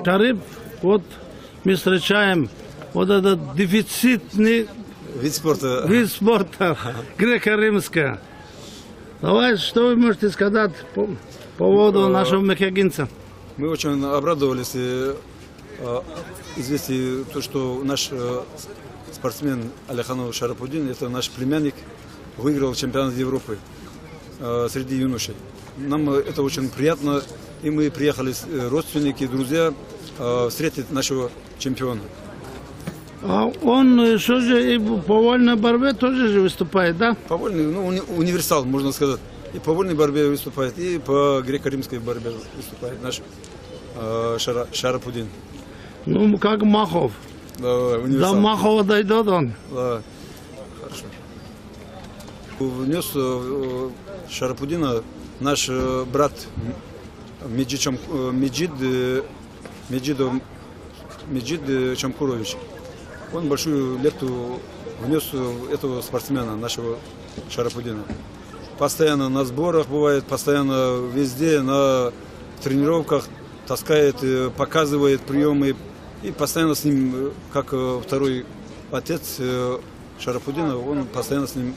Шарып, вот мы встречаем вот этот дефицитный Вид спорта. вид спорта греко-римская. Давай, что вы можете сказать по поводу нашего мехагинца? Мы очень обрадовались известию, то, что наш спортсмен Алиханов Шарапудин, это наш племянник, выиграл чемпионат Европы среди юношей. Нам это очень приятно, и мы приехали, родственники, друзья, встретить нашего чемпиона. А он что же и по вольной борьбе тоже же выступает, да? По вольной, универсал, можно сказать. И по вольной борьбе выступает, и по греко-римской борьбе выступает наш Шарапудин. Ну, как Махов. Да, До Махова дойдет он. Да, хорошо. Внес Шарапудина наш брат Меджид Чамкурович. Он большую лепту внес этого спортсмена, нашего Шарапудина. Постоянно на сборах бывает, постоянно везде, на тренировках таскает, показывает приемы. И постоянно с ним, как второй отец Шарапудина, он постоянно с ним.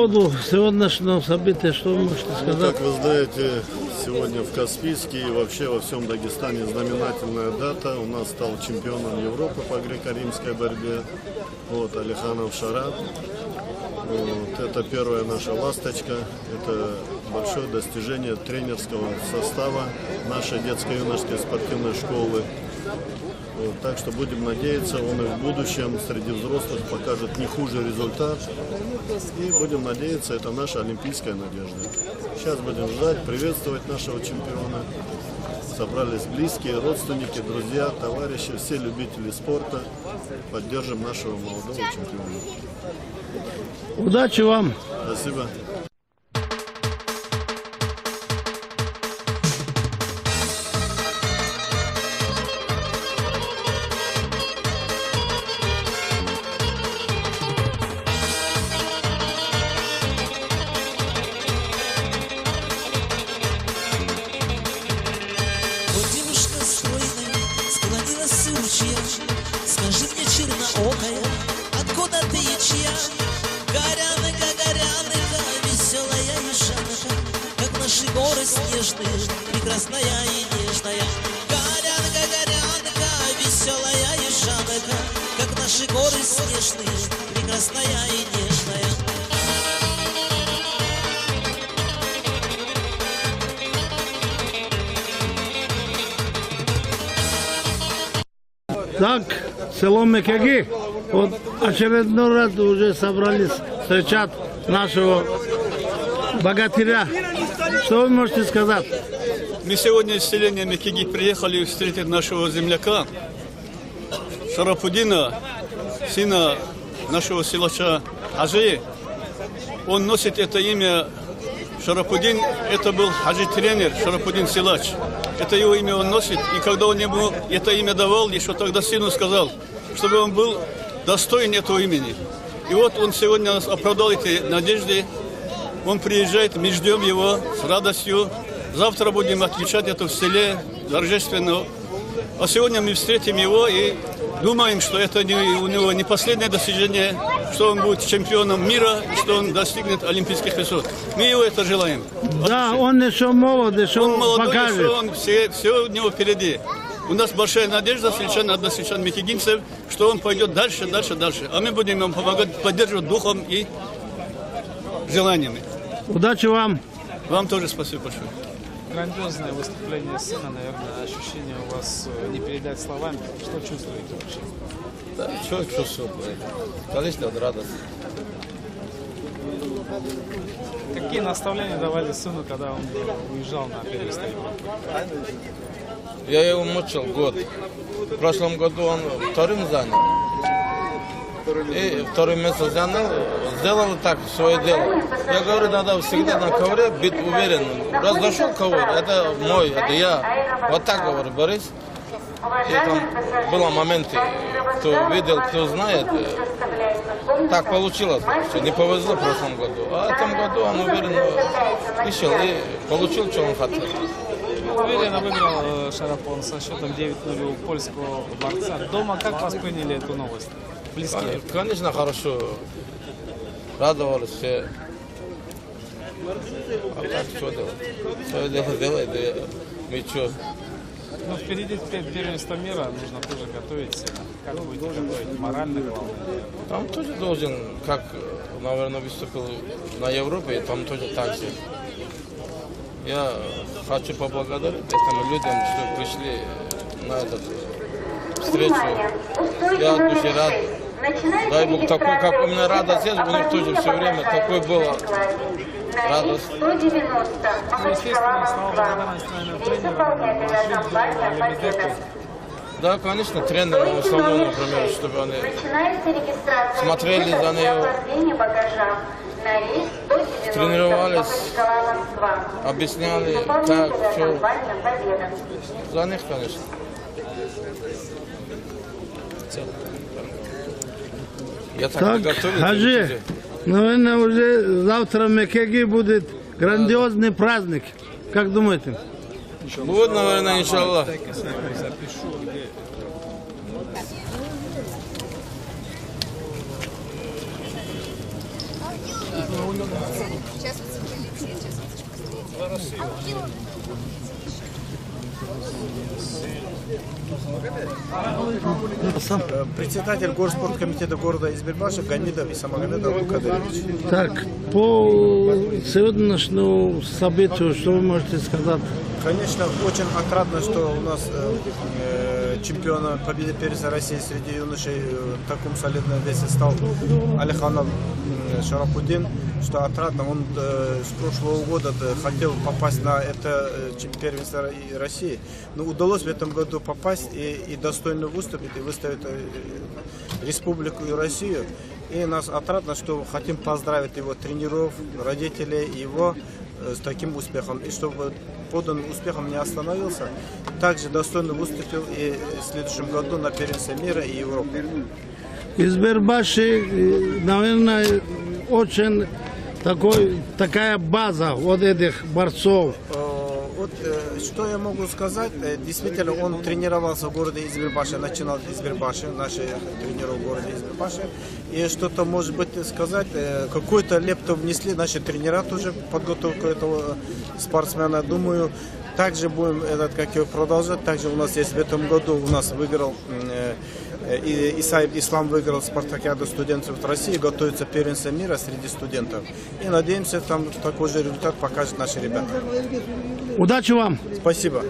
поводу сегодняшнего события, что вы можете сказать? Как вы знаете, сегодня в Каспийске и вообще во всем Дагестане знаменательная дата. У нас стал чемпионом Европы по греко-римской борьбе. Вот, Алиханов Шарап. Вот, это первая наша ласточка. Это большое достижение тренерского состава нашей детско-юношеской спортивной школы. Вот, так что будем надеяться, он и в будущем среди взрослых покажет не хуже результат. И будем надеяться, это наша олимпийская надежда. Сейчас будем ждать, приветствовать нашего чемпиона. Собрались близкие, родственники, друзья, товарищи, все любители спорта. Поддержим нашего молодого чемпиона. Удачи вам! Спасибо. Скажи мне, черноокая, откуда ты и чья? Горянка, горянка, веселая ешанка, как наши горы снежные, прекрасная и нежная. Горянка, горянка, веселая ешанка, как наши горы снежные, прекрасная и нежная. Так, село Мекеги, вот очередной раз уже собрались встречать нашего богатыря. Что вы можете сказать? Мы сегодня из селения Мекеги приехали встретить нашего земляка Шарапудина, сына нашего силача Хаджи. Он носит это имя Шарапудин, это был хаджи-тренер Шарапудин Силач. Это его имя он носит, и когда он ему это имя давал, еще тогда сыну сказал, чтобы он был достоин этого имени. И вот он сегодня нас оправдал эти надежды. Он приезжает, мы ждем его с радостью. Завтра будем отмечать это в селе торжественно. А сегодня мы встретим его и думаем, что это у него не последнее достижение, что он будет чемпионом мира и что он достигнет олимпийских высот. Мы его это желаем. Да, он еще молод, еще Он молодой, покажет. еще он все у него впереди. У нас большая надежда односельчан мекегинцев, что он пойдет дальше, дальше, дальше. А мы будем ему помогать, поддерживать духом и желаниями. Удачи вам! Вам тоже спасибо большое. Грандиозное выступление сына, наверное, ощущения у вас не передать словами. Что чувствуете вообще? Да, что чувствую? Конечно, радость. Какие наставления давали сыну, когда он уезжал на первенство Европы? Я его мучил год. В прошлом году он вторым занял. И второе место занял, сделал так свое дело. Я говорю, надо всегда на ковре быть уверенным. Раз зашел ковер, это мой, это я. Вот так говорю, Борис. И там было моменты, кто видел, кто знает. Так получилось, что не повезло в прошлом году. А в этом году он уверенно вышел и получил, что он хотел. Уверенно выиграл Шарапон со счетом 9-0 у польского борца. Дома как восприняли эту новость? Близкие? Конечно, хорошо. Радовались все. А так что делать? Свое дело делает, мы что? Ну, впереди теперь первенство мира, нужно тоже готовить себя. Как будете готовить? Морально главное. Там тоже должен, как, наверное, выступил на Европе, там тоже так же. Я хочу поблагодарить этим людям, что пришли на эту встречу. Я от души рад. Дай Бог, такой, как у меня радость есть, у них тоже все время такой было радость. Ну, естественно, слава благодарности, наверное, тренерам, Лемидеку. Да, конечно, тренеры в основном, например, чтобы они смотрели за нее, тренировались, объясняли, как, что. За них, конечно. Я Так, готовлюсь, Хаджи, наверное, уже завтра в Мекеги будет грандиозный праздник. Как думаете? будет, наверное, иншаллах. Председатель горспорткомитета города Избербаша Гамидов Исамагомедов Абдукадырович. Так, по сегодняшнему событию, что вы можете сказать? Конечно, очень отрадно, что у нас чемпионом победы первенства России среди юношей в таком солидном весе стал Алиханов Шарапудин, что отрадно. Он с прошлого года хотел попасть на это первенство России, но удалось в этом году попасть и достойно выступить, и выставить республику и Россию. И нас отрадно, что хотим поздравить его тренеров, родителей, его с таким успехом. И чтобы поданным успехом не остановился, также достойно выступил и в следующем году на первенстве мира и Европы. Избербаши, наверное, очень такая база вот этих борцов. Вот что я могу сказать, действительно он тренировался в городе Избербаши, начинал в Избербаши, наши тренеры в городе Избербаши. И что-то, может быть, сказать, какую-то лепту внесли наши тренера тоже в подготовку этого спортсмена. Думаю, также будем продолжать. Также у нас есть в этом году, у нас выиграл Исаев Ислам, выиграл спартакиаду студентов России, готовится первенство мира среди студентов. И надеемся, там такой же результат покажут наши ребята. Удачи вам! Спасибо.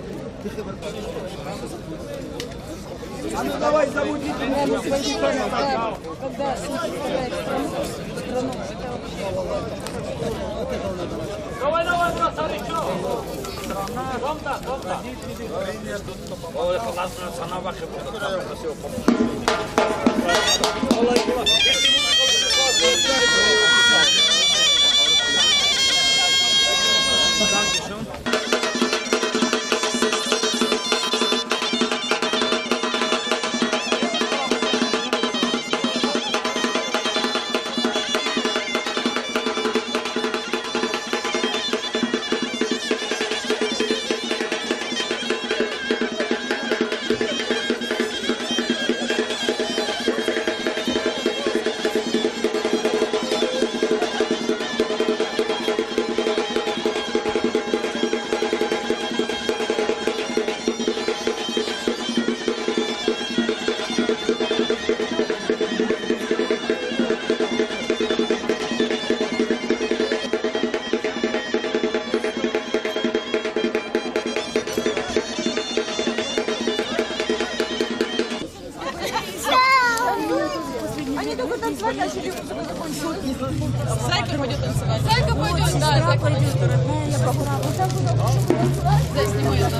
Зайка пойдет танцевать. Зайка пойдет, да, Зайка пойдет. Зай, снимай это.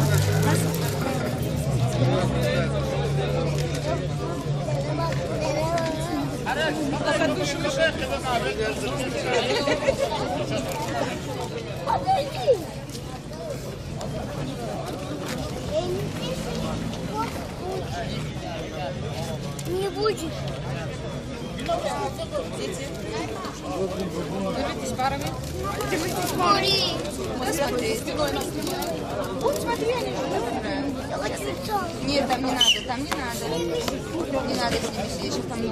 Не будет. Дети. Держитесь парами. Держитесь парами. Смотри, спиной нас снимай. Вот смотри, они Нет, там не надо, там не надо. Не надо с ними сидеть, сейчас там не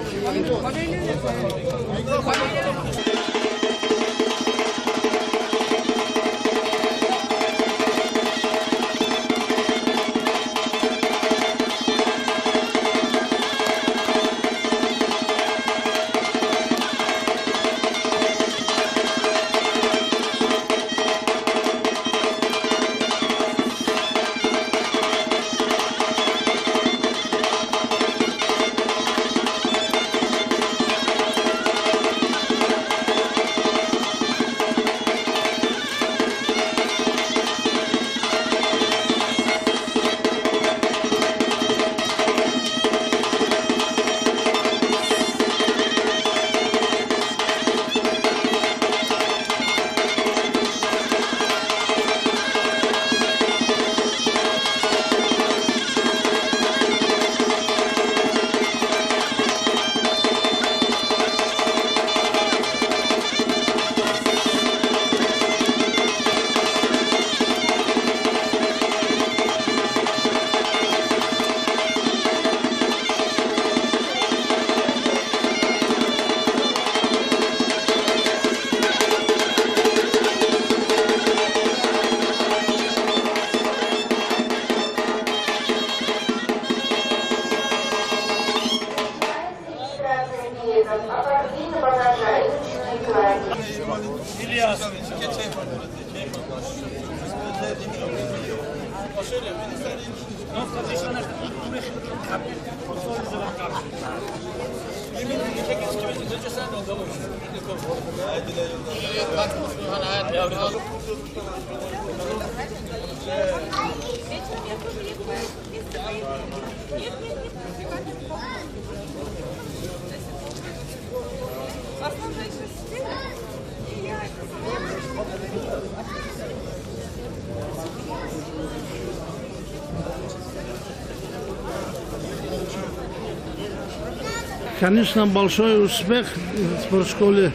Конечно, большой успех в спортшколе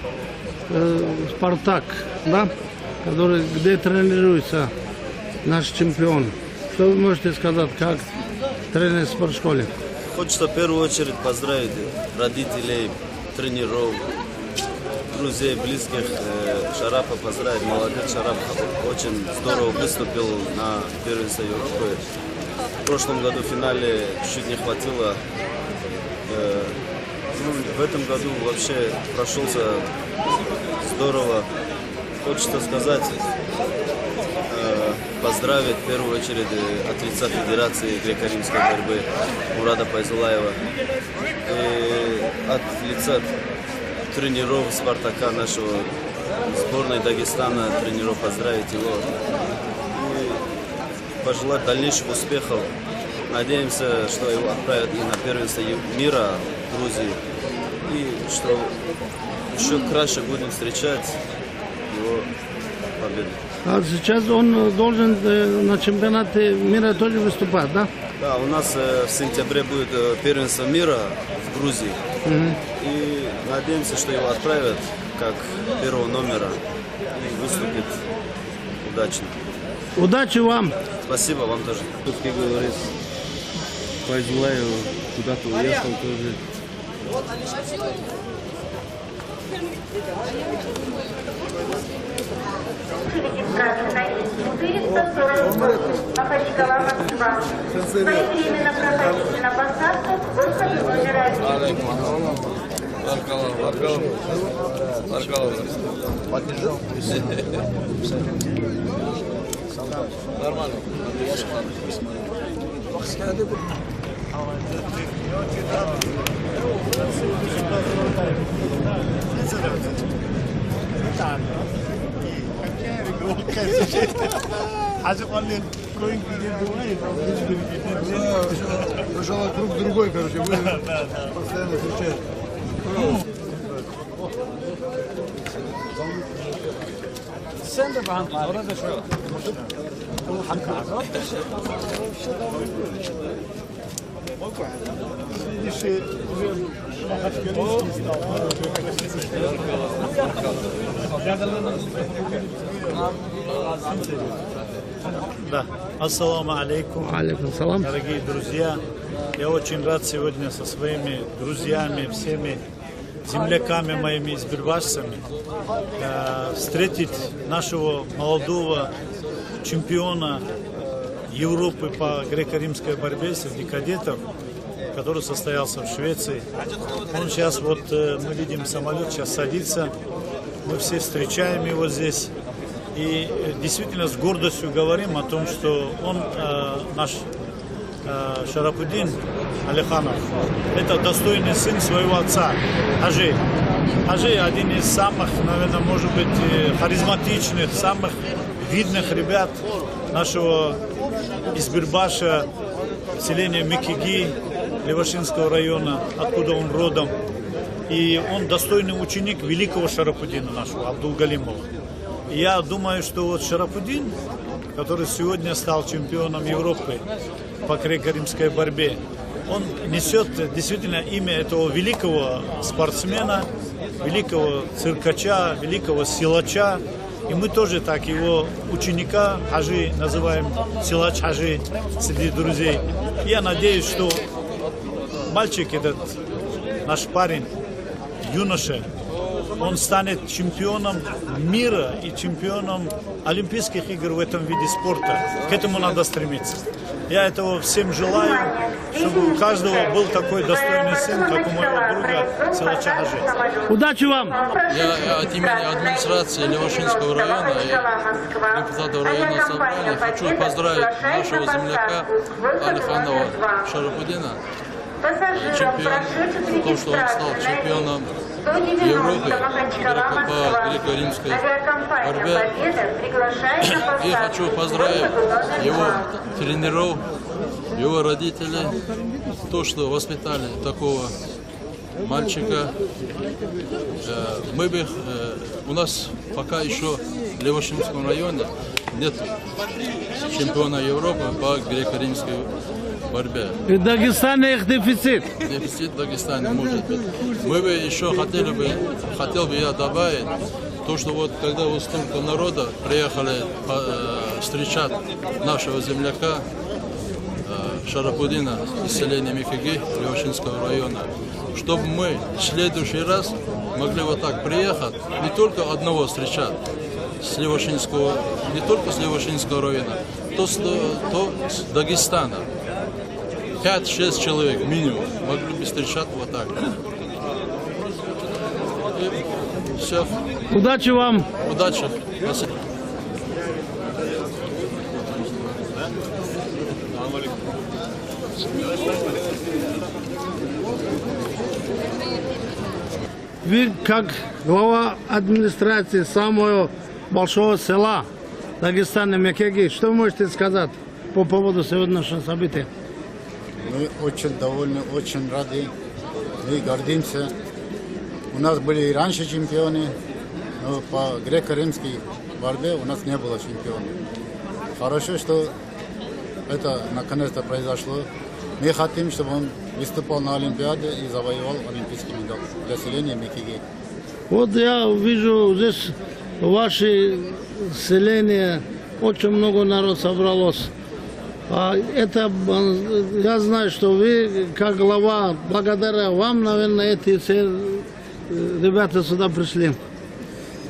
«Спартак», да, который, где тренируется наш чемпион. Что вы можете сказать, как тренер в спортшколе? Хочется в первую очередь поздравить родителей, тренеров, друзей, близких. Шарапа поздравить. Молодец, Шарап очень здорово выступил на первенстве Европы. В прошлом году в финале чуть не хватило. В этом году вообще прошелся здорово. Хочется сказать, поздравить в первую очередь от лица Федерации греко-римской борьбы Мурада Пайзулаева. И от лица тренеров «Спартака», нашего сборной Дагестана, тренеров, поздравить его. И пожелать дальнейших успехов. Надеемся, что его отправят и на первенство мира в Грузии. И что еще краше будем встречать его победу. А сейчас он должен на чемпионате мира тоже выступать, да? Да, у нас в сентябре будет первенство мира в Грузии. И надеемся, что его отправят как первого номера и выступит удачно. Удачи вам! Спасибо вам тоже. Тут, как говорит, Пайзулаев куда-то уехал тоже. Махачкала, Москва. Своевременно проходите на посадку, выход номер 1. Нормально. Сначала круг другой, короче, вы постоянно встречаете. Sen de behandla, orada şu. Да. Ассаламу алейкум. Алейкум салам. Дорогие друзья, я очень рад сегодня со своими друзьями, всеми земляками моими избирбашцами встретить нашего молодого чемпиона Европы по греко-римской борьбе среди кадетов, который состоялся в Швеции. Он сейчас, вот мы видим, самолет сейчас садится, мы все встречаем его здесь. И действительно с гордостью говорим о том, что он, наш Шарапудин Алиханов, это достойный сын своего отца, Хажи. Хажи один из самых, наверное, может быть, харизматичных, самых видных ребят нашего Избирбаша, селения Микиги, Левашинского района, откуда он родом. И он достойный ученик великого Шарапудина нашего, Абдулгалимова. И я думаю, что вот Шарапудин, который сегодня стал чемпионом Европы по греко-римской борьбе, он несет действительно имя этого великого спортсмена, великого циркача, великого силача. И мы тоже так его ученика Хажи называем, силач Хажи среди друзей. И я надеюсь, что мальчик этот, наш парень, юноша, он станет чемпионом мира и чемпионом Олимпийских игр в этом виде спорта. К этому надо стремиться. Я этого всем желаю, чтобы у каждого был такой достойный сын, как у моего друга Силача Хажи. Удачи вам! Я от имени администрации Левашинского района и депутата районного собрания хочу поздравить нашего земляка Алиханова Шарапудина, чемпион, то, что он стал чемпионом Европы по греко-римской борьбе. И хочу поздравить его тренеров, его родителей, то, что воспитали такого мальчика. У нас пока еще в Левашинском районе нет чемпиона Европы по греко-римской борьбе. И в Дагестане их дефицит. Дефицит в Дагестане может быть. Мы бы еще хотел бы я добавить, то, что вот когда вот столько народа приехали встречать нашего земляка Шарапудина из селения Микиги Левашинского района, чтобы мы в следующий раз могли вот так приехать, не только одного встречать с Левашинского, не только с Левашинского района, то с Дагестана. 5-6 человек минимум могли бы встречать вот так. И все. Удачи вам! Удачи! Спасибо. Вы, как глава администрации самого большого села Дагестана Мекеги, что вы можете сказать по поводу сегодняшнего события? Мы очень довольны, очень рады, мы гордимся. У нас были и раньше чемпионы, но по греко-римской борьбе у нас не было чемпиона. Хорошо, что это наконец-то произошло. Мы хотим, чтобы он выступал на Олимпиаде и завоевал олимпийский медаль для селения Микиги. Вот я вижу здесь ваше селение, очень много народ собралось. Это, я знаю, что вы, как глава, благодаря вам, наверное, эти все ребята сюда пришли.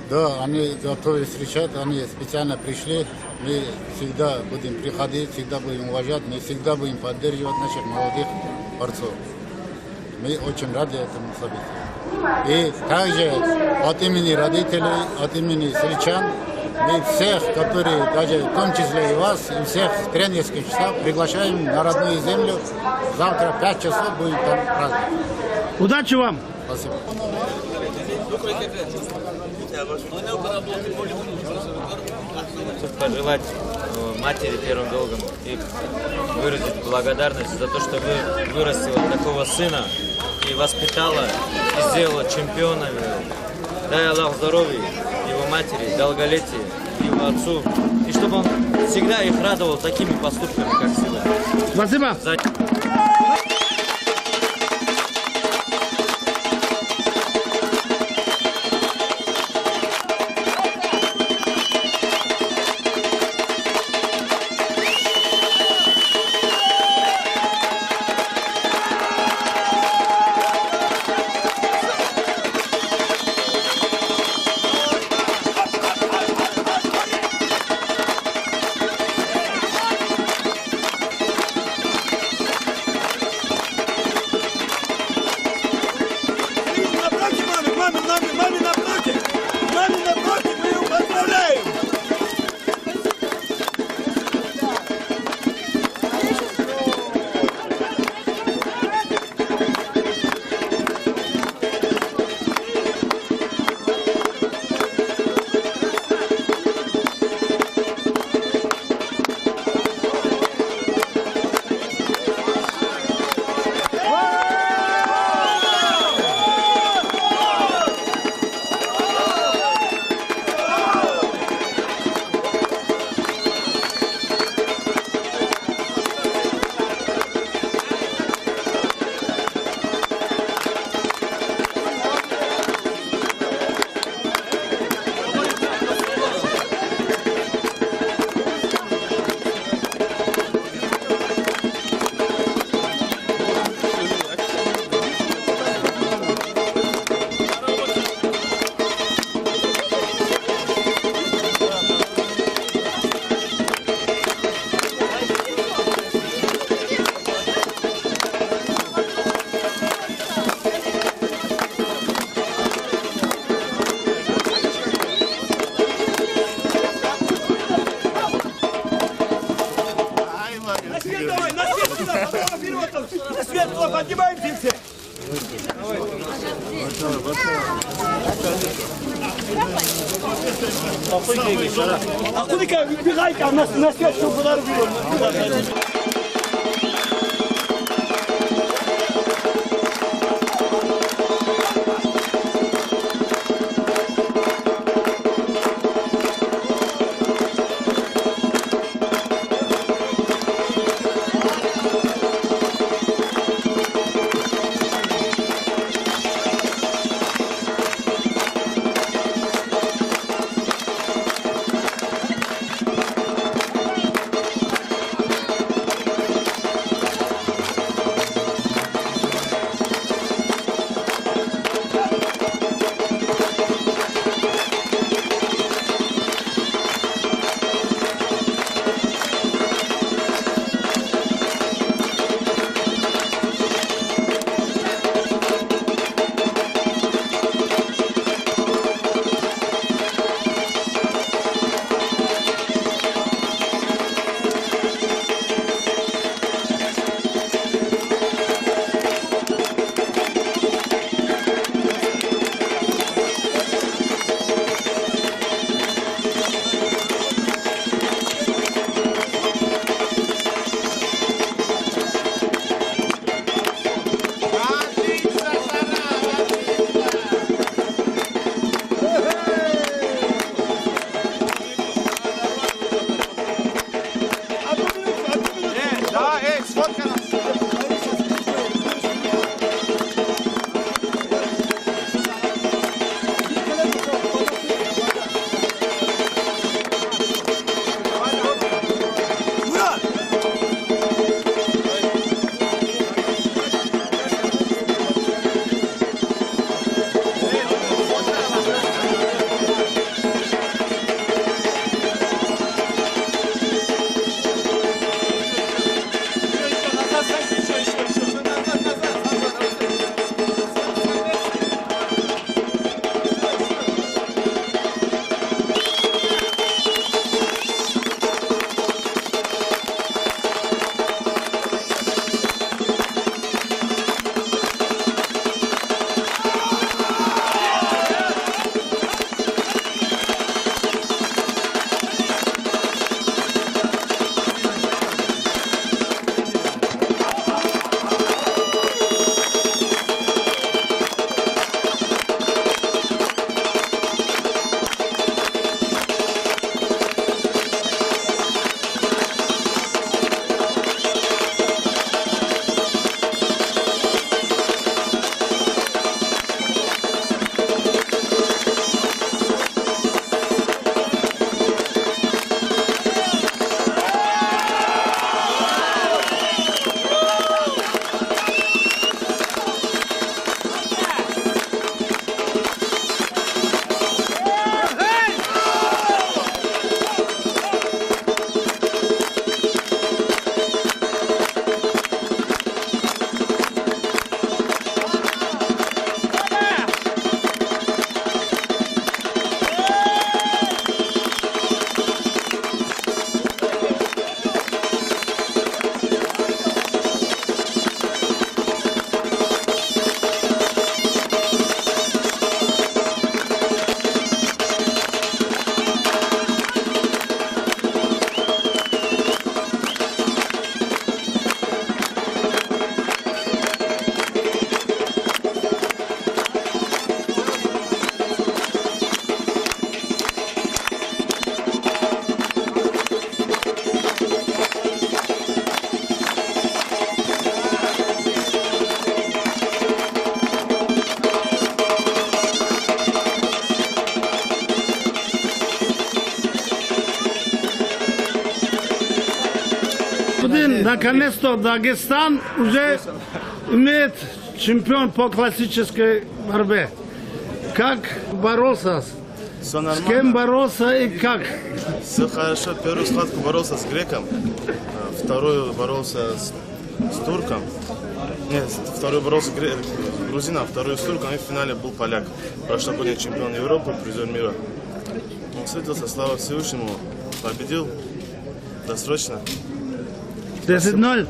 Да, они готовы встречать, они специально пришли. Мы всегда будем приходить, всегда будем уважать, мы всегда будем поддерживать наших молодых борцов. Мы очень рады этому событию. И также от имени родителей, от имени сельчан, мы всех, которые, даже в том числе и вас, и всех тренерских штаб приглашаем на родную землю. Завтра в 5 часов будет там праздник. Удачи вам! Спасибо. Пожелать матери первым долгом и выразить благодарность за то, что вы вырастила такого сына и воспитала, и сделала чемпионами. Дай Аллах здоровья его матери, долголетия, его отцу, и чтобы он всегда их радовал такими поступками, как всегда. Спасибо. Светло, поднимаемся все. А куда бегайте, а на свет, чтобы удар бил. Наконец-то Дагестан уже имеет чемпион по классической борьбе. Как боролся? Все С нормально. кем боролся и как? Все хорошо. Первую схватку боролся с греком, вторую боролся с турком. Нет, вторую боролся с грузином, вторую с турком, и в финале был поляк. Прошлогодний чемпион Европы, призер мира. Он встретился, слава Всевышнему, победил досрочно. 10-0?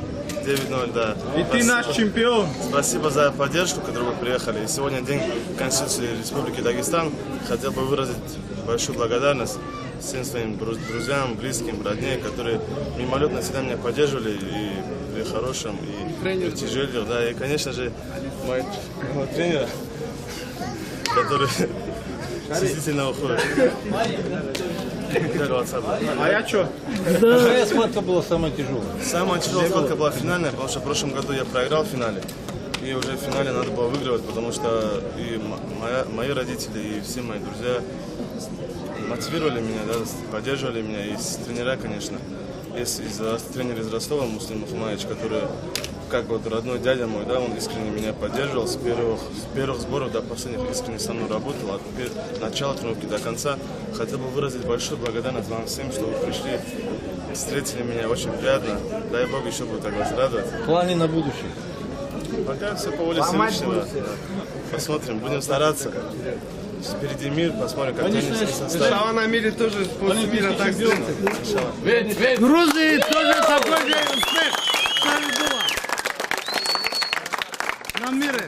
9-0, да. И ты наш чемпион. Спасибо за поддержку, которую вы приехали. И сегодня день Конституции Республики Дагестан. Хотел бы выразить большую благодарность всем своим друзьям, близким, родне, которые мимолетно всегда меня поддерживали и при хорошем, и при тяжелых, да. И, конечно же, моего тренера, который действительно уходит. А я что? Какая схватка была самая тяжелая? Самая тяжелая схватка была финальная, потому что в прошлом году я проиграл в финале. И уже в финале надо было выигрывать, потому что и мои родители, и все мои друзья мотивировали меня, да, поддерживали меня. И тренера, конечно. Есть тренер из Ростова, Муслим Мухаммадович, который, как вот родной дядя мой, да, он искренне меня поддерживал с первых сборов до последних, искренне со мной работал, от начала тренировки до конца. Хотел бы выразить большую благодарность вам всем, что вы пришли, встретили меня, очень приятно. Дай Бог еще будет так вас радовать. Планы на будущее? Пока все по воле Всевышнего. Посмотрим, будем стараться. Впереди мир, посмотрим, как теннисный состав. На мире тоже после мира так сделано. В Грузии тоже такой же успех, как и было. На мире.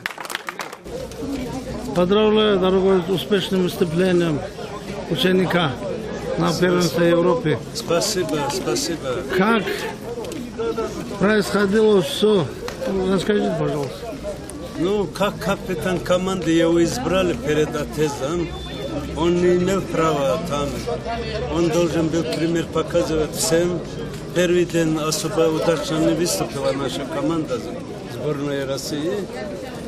Поздравляю, дорогой, с успешным выступлением ученика на первенстве Европы. Спасибо, спасибо. Как происходило все? Расскажите, пожалуйста. Ну, как капитан команды его избрали перед отъездом. Он не имел права там. Он должен был пример показывать всем. Первый день особо удачно не выступила наша команда сборной России.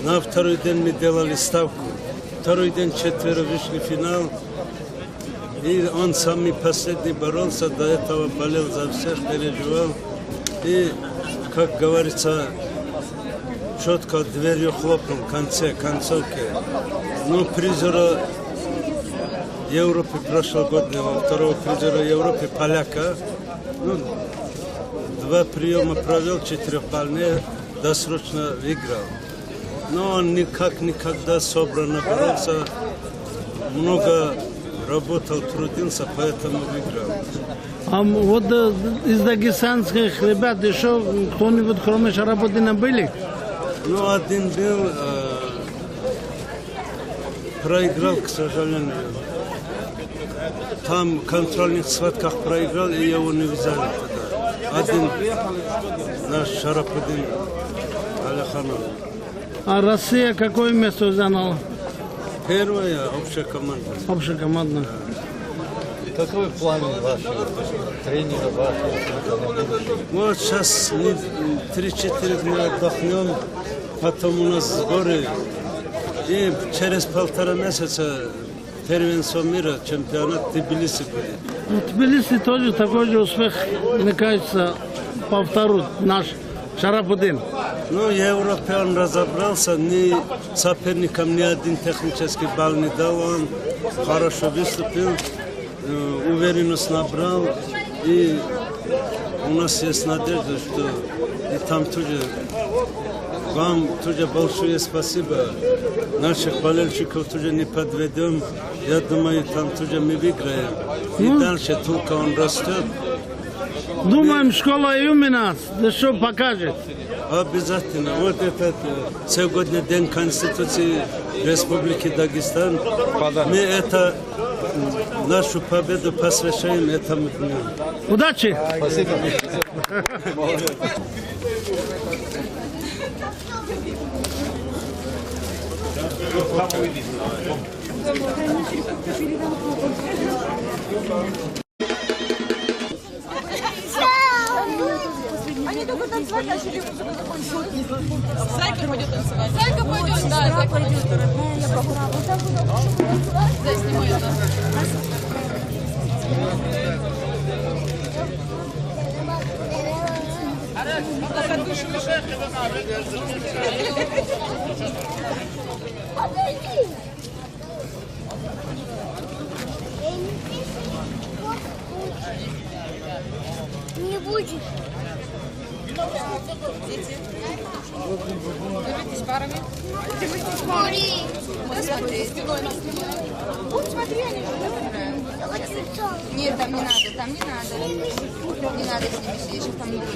На второй день мы делали ставку. Второй день четверо вышли в финал. И он самый последний боролся, до этого болел за всех, переживал. И, как говорится, четко дверью хлопнул в конце, концовке. Ну, призера Европы прошлогоднего, второго призера Европы, поляка. Ну, 2 приема провел, 4-бальные, досрочно выиграл. Но он никогда собрано боролся, много работал, трудился, поэтому выиграл. А вот из дагестанских ребят еще кто-нибудь, кроме Шарапудина, были? Ну, один был, проиграл, к сожалению. Там в контрольных схватках проиграл, и его не взяли туда. Один наш Шарапудин Алиханов. А Россия какое место заняла? Первая общая команда. Общая команда. Какой план вашего тренера, вашего? Вот сейчас 3-4 дня отдохнем, потом у нас сборы. И через 1,5 месяца первенство мира, чемпионат в Тбилиси будет. В Тбилиси тоже такой же успех, мне кажется, повторит наш Шарапудин. Ну, в Европе он разобрался, ни соперникам ни один технический балл не дал, он хорошо выступил, уверенность набрал, и у нас есть надежда, что и там тоже, вам тоже большое спасибо, наших болельщиков тоже не подведем, я думаю, там тоже мы выиграем, и дальше только он растет. Думаем, школа Юмина что покажет. Обязательно. Вот этот сегодня День Конституции Республики Дагестан. Мы это, нашу победу посвящаем этому дню. Удачи! Спасибо. Они только танцевать начали, музыка закончилась. Зайка пойдет танцевать. Зайка пойдет, да, Зайка пойдет. Я похура. Вот так вот. Да, снимай это. Не будет. Держитесь парами. Держитесь парами. Смотри. Спиной на спиной. Вот смотри, они же. Нет, там не надо, там не надо. Не надо с ними сидеть, сейчас там не будет.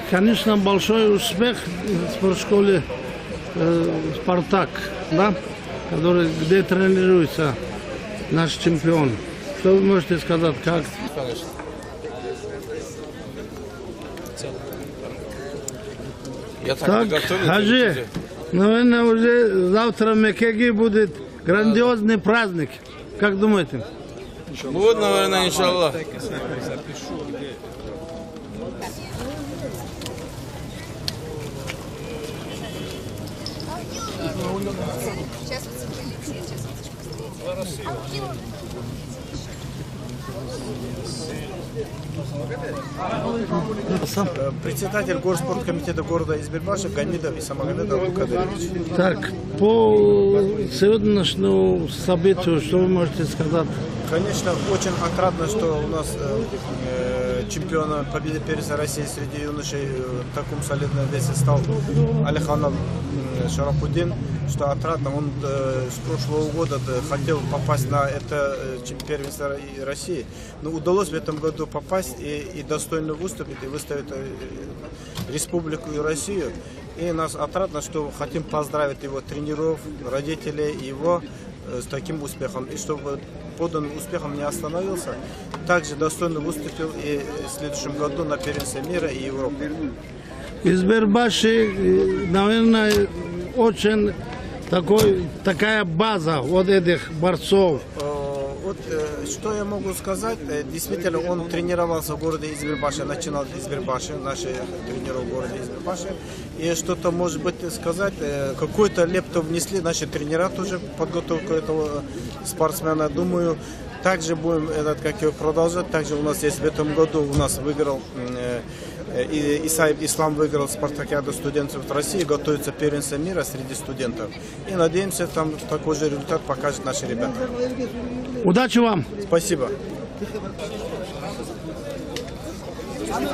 Конечно, большой успех в спортшколе «Спартак», да, где тренируется наш чемпион. Что вы можете сказать, как? Я так Так, готовился. Хаджи, наверное, уже завтра в Мекеге будет грандиозный праздник. Как думаете? Будет, наверное, иншаллах. Сейчас Председатель горспорткомитета города Избербаша Гамидов Исамагомедов Абдукадырович. Так, по сегодняшнему событию, что вы можете сказать? Конечно, очень отрадно, что у нас чемпионом победы перца России среди юношей в таком солидном весе стал Алиханов Шарафуддин, что отрадно. Он с прошлого года хотел попасть на это первенство России, но удалось в этом году попасть и достойно выступить, и выставить республику и Россию. И нас отрадно, что хотим поздравить его тренеров, родителей, его с таким успехом. И чтобы поданным успехом не остановился, также достойно выступил и в следующем году на первенстве мира и Европы. Избербаши, наверное, очень такая база вот этих борцов. Вот что я могу сказать, действительно он тренировался в городе Избербаши, начинал в Избербаши, наши тренеры в городе Избербаши. И что-то, может быть, сказать, какую-то лепту внесли наши тренера тоже в подготовку этого спортсмена. Думаю, также будем продолжать. Также у нас есть в этом году, у нас выиграл Исаев Ислам, выиграл спартакиаду студентов России, готовится первенство мира среди студентов. И надеемся, там такой же результат покажут наши ребята. Удачи вам! Спасибо.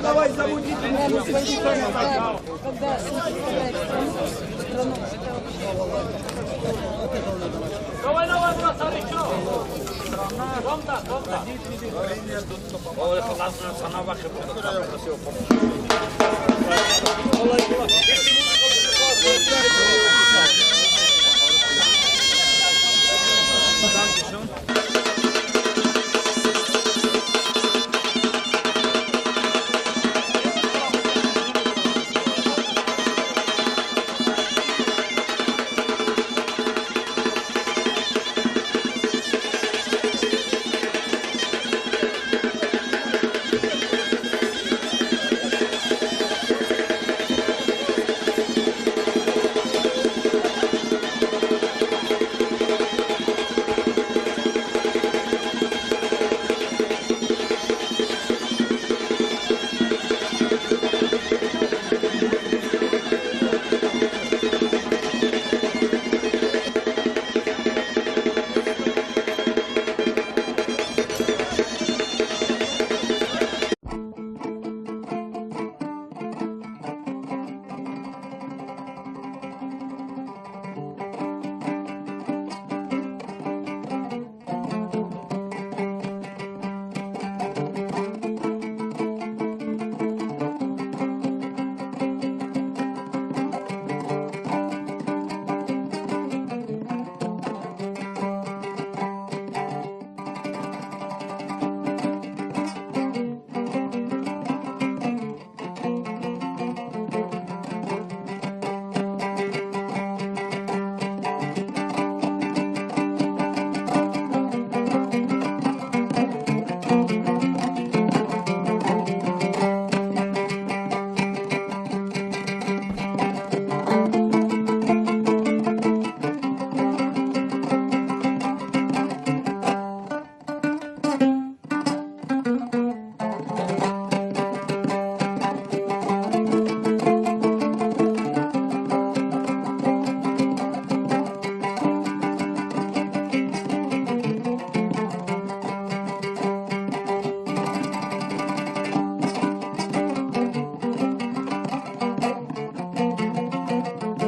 Давай забудите, Давай, бросай, что?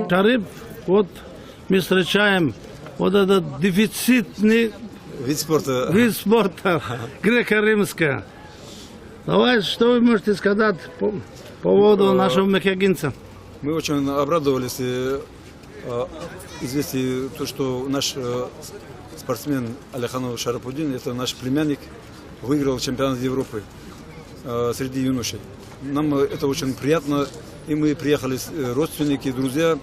Кариб, вот мы встречаем вот этот дефицитный Вид спорта. вид спорта греко-римская. Давай, что вы можете сказать по поводу нашего мекагинца? Мы очень обрадовались известию, то, что наш спортсмен Алиханов Шарапудин, это наш племянник, выиграл чемпионат Европы среди юношей. Нам это очень приятно, и мы приехали, родственники, друзья,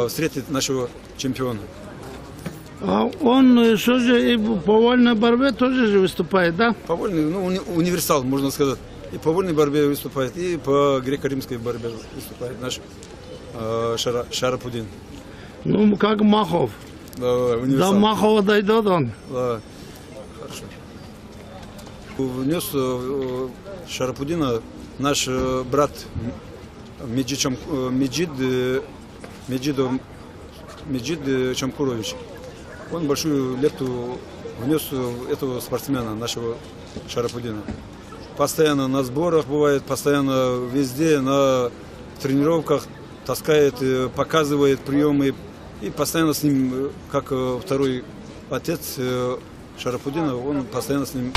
встретить нашего чемпиона. А он что же и по вольной борьбе тоже же выступает, да? По вольной, ну, универсал, можно сказать. И по вольной борьбе выступает, и по греко-римской борьбе выступает наш Шарапудин. Ну, как Махов. Да, до Махова дойдет он. Да, хорошо. Внес Шарапудина наш брат Меджид Чамкурович. Он большую лепту внес в этого спортсмена, нашего Шарапудина. Постоянно на сборах бывает, постоянно везде, на тренировках таскает, показывает приемы. И постоянно с ним, как второй отец Шарапудина, он постоянно с ним.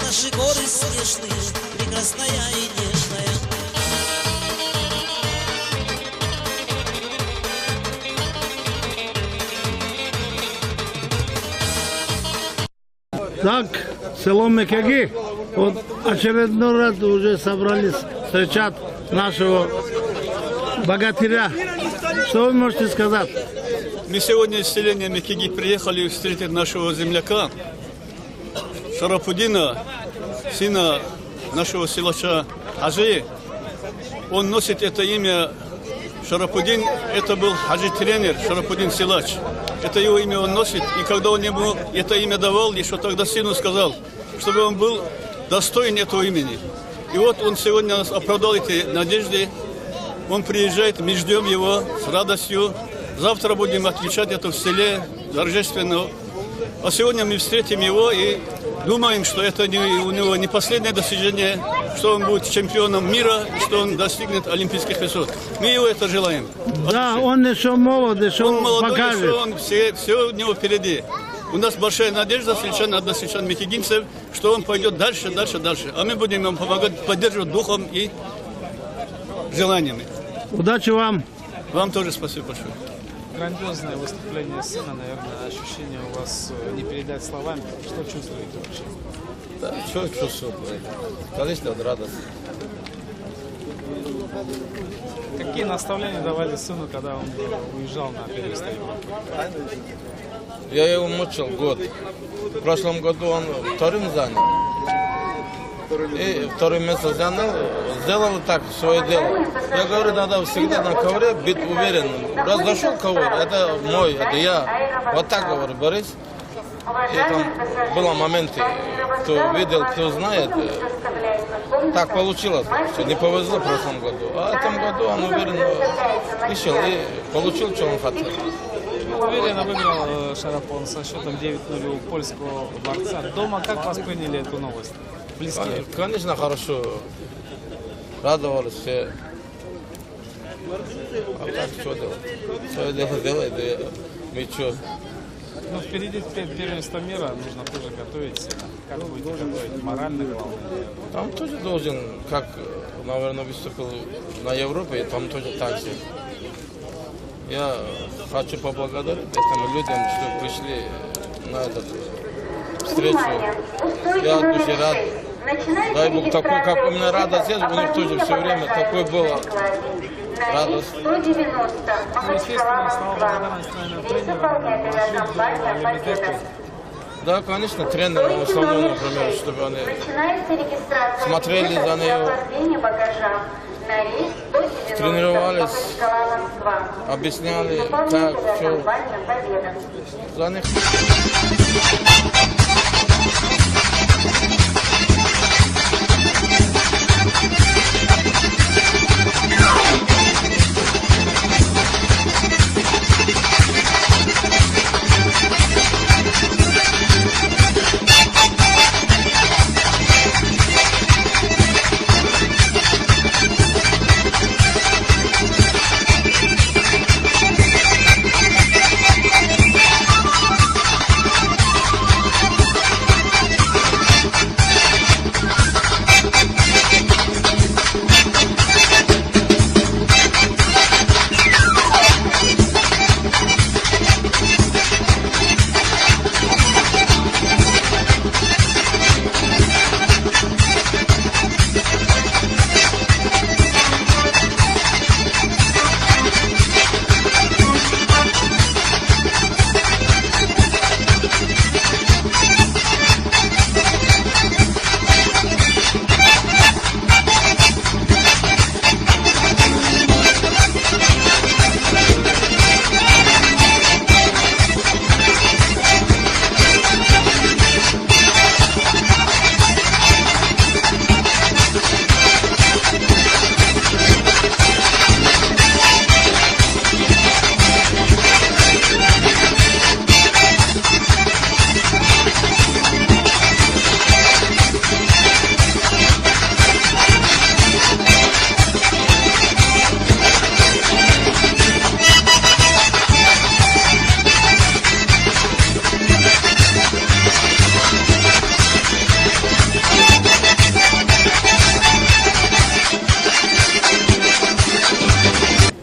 Наши горы снежные, прекрасная и нежная. Так, село Мекаги, вот очередной раз уже собрались встречать нашего богатыря. Что вы можете сказать? Мы сегодня из селения Мекаги приехали встретить нашего земляка Шарапудина, сына нашего силача Хаджи. Он носит это имя Шарапудин, это был хаджи-тренер Шарапудин Силач. Это его имя он носит, и когда он ему это имя давал, еще тогда сыну сказал, чтобы он был достоин этого имени. И вот он сегодня оправдал эти надежды, он приезжает, мы ждем его с радостью. Завтра будем отвечать это в селе торжественно. А сегодня мы встретим его и думаем, что это у него не последнее достижение, что он будет чемпионом мира, что он достигнет олимпийских высот. Мы его это желаем. Да, он еще молод, еще он молодой, покажет. еще он все у него впереди. У нас большая надежда односельчан мекагинцев, что он пойдет дальше, дальше, дальше. А мы будем ему помогать, поддерживать духом и желаниями. Удачи вам. Вам тоже спасибо большое. Грандиозное выступление сына, наверное, ощущение у вас не передать словами. Что чувствуете вообще? Да, что чувствую? Конечно, радость. Какие наставления давали сыну, когда он уезжал на первенство Европы? Я его мучил год. В прошлом году он вторым занял. И второй место занял, сделал так свое дело. Я говорю, надо всегда на ковре быть уверенным. Раз зашел ковер, это мой, это я. Вот так говорю, Борис. И там были моменты, кто видел, кто знает. Так получилось, что не повезло в прошлом году. А в этом году он уверенно вышел и получил, что он хотел. Уверенно выиграл Шарапон со счетом 9-0 у польского борца. Дома как восприняли эту новость? Близкие? Конечно, хорошо. Радовались все. А так что делать? Свое дело делает, и мы что? Ну, впереди первенство мира, нужно тоже готовиться. Как будете готовить? Морально главное? Там тоже должен, как, наверное, выступил на Европе, там тоже так же. Я хочу поблагодарить этим людям, что пришли на эту встречу. Я от души рад. Дай Бог, такой, как у меня радость есть, у них тоже все время такой было радость. Ну, естественно, слава благодарность, наверное, тренерам, Да, конечно, тренерам в основном, например, чтобы они Начинается регистрация. смотрели за нее, Охлаждение багажа. На рейс до 90 тренировались, Бахачкала-Москва. объясняли, как, Дополнительная что компания «Победа». за них.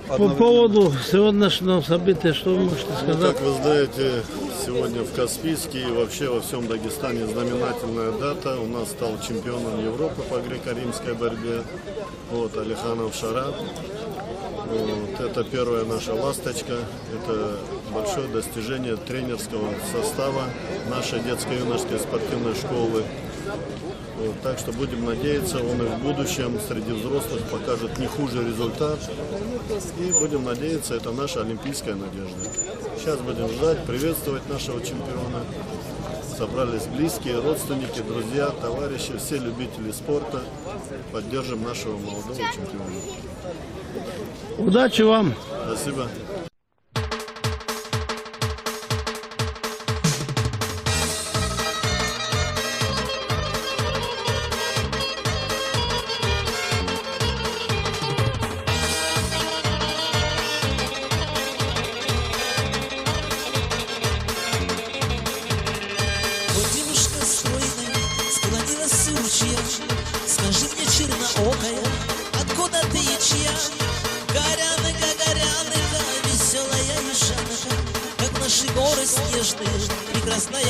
По поводу сегодняшнего события, что вы можете Ну, сказать? как вы знаете, сегодня в Каспийске и вообще во всем Дагестане знаменательная дата. У нас стал чемпионом Европы по греко-римской борьбе. Вот, Алиханов Шарап. Вот, это первая наша ласточка. Это большое достижение тренерского состава нашей детско-юношеской спортивной школы. Вот, так что будем надеяться, он и в будущем среди взрослых покажет не хуже результат. И будем надеяться, это наша олимпийская надежда. Сейчас будем ждать, приветствовать нашего чемпиона. Собрались близкие, родственники, друзья, товарищи, все любители спорта. Поддержим нашего молодого чемпиона. Удачи вам! Спасибо. Вот девушка стройная склонилась у ручья. Скажи мне, черноокая, откуда ты и чья? Горянка, горянка, веселая южанка, как наши горы снежные, прекрасная.